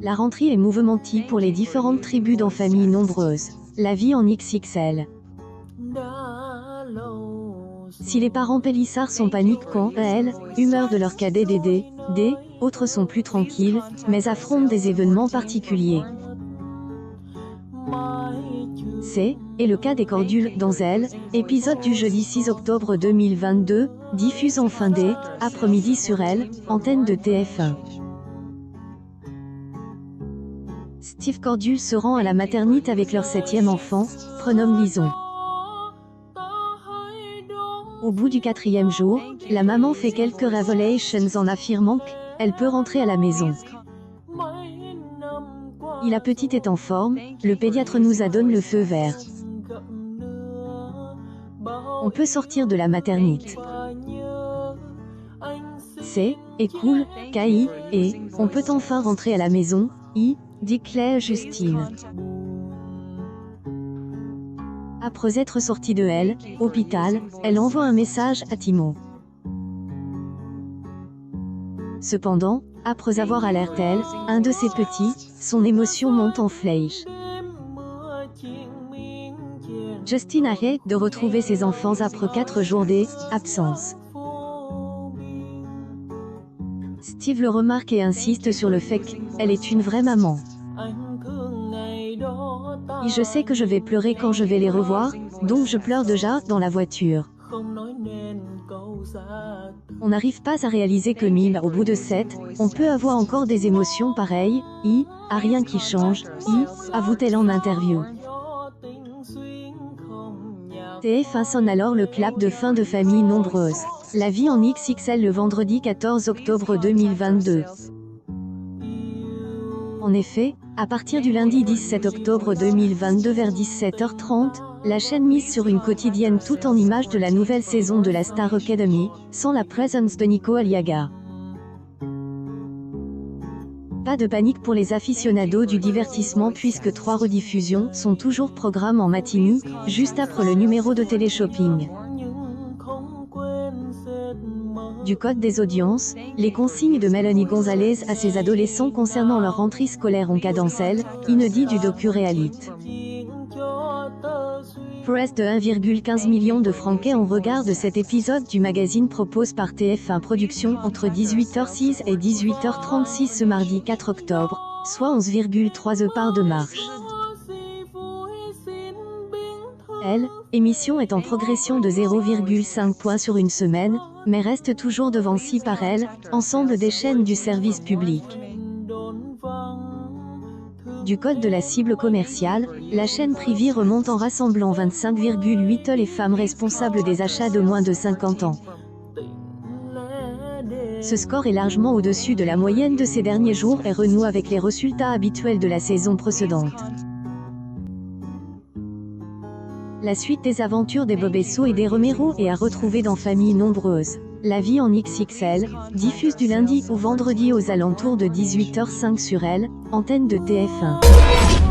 La rentrée est mouvementée pour les différentes tribus dans familles nombreuses. La vie en XXL. Si les parents pélissards sont paniques quand, elles, humeur de leur cadet Dédé, autres sont plus tranquilles, mais affrontent des événements particuliers. Et le cas des Cordules dans Elle, épisode du jeudi 6 octobre 2022, diffuse en fin d'après-midi sur Elle, antenne de TF1. Steve Cordule se rend à la maternité avec leur 7e enfant, prénomme Lison. Au bout du 4e jour, la maman fait quelques révélations en affirmant qu'elle peut rentrer à la maison. La petite est en forme, le pédiatre nous a donné le feu vert. On peut sortir de la maternité. C'est cool, et on peut enfin rentrer à la maison, dit Claire Justine. Après être sortie de Elle, hôpital, elle envoie un message à Timo. Cependant, après avoir alerté un de ses petits, son émotion monte en flèche. Justine arrête de retrouver ses enfants après 4 jours d'absence. Steve le remarque et insiste sur le fait qu'elle est une vraie maman. Et je sais que je vais pleurer quand je vais les revoir, donc je pleure déjà dans la voiture. On n'arrive pas à réaliser que au bout de 7, on peut avoir encore des émotions pareilles, à rien qui change, avoue-t-elle en interview. TF1 sonne alors le clap de fin de famille nombreuse. La vie en XXL le vendredi 14 octobre 2022. En effet, à partir du lundi 17 octobre 2022 vers 17h30, la chaîne mise sur une quotidienne tout en images de la nouvelle saison de la Star Academy, sans la présence de Nico Aliaga. Pas de panique pour les aficionados du divertissement puisque 3 rediffusions sont toujours programmes en matinée, juste après le numéro de télé-shopping. Du code des audiences, les consignes de Mélanie Gonzalez à ses adolescents concernant leur rentrée scolaire en cadencelle, inédit du docu-réalite. Presse de 1,15 million de francs en regard de cet épisode du magazine propose par TF1 Productions entre 18h06 et 18h36 ce mardi 4 octobre, soit 11,3 parts de marche. Elle, émission est en progression de 0,5 points sur une semaine, mais reste toujours devant par Elle, ensemble des chaînes du service public. Du code de la cible commerciale, la chaîne privée remonte en rassemblant 25,8 les femmes responsables des achats de moins de 50 ans. Ce score est largement au-dessus de la moyenne de ces derniers jours et renoue avec les résultats habituels de la saison précédente. La suite des aventures des Bobesso et des Romero est à retrouver dans Famille Nombreuse. La vie en XXL, diffuse du lundi au vendredi aux alentours de 18h05 sur Elle, antenne de TF1.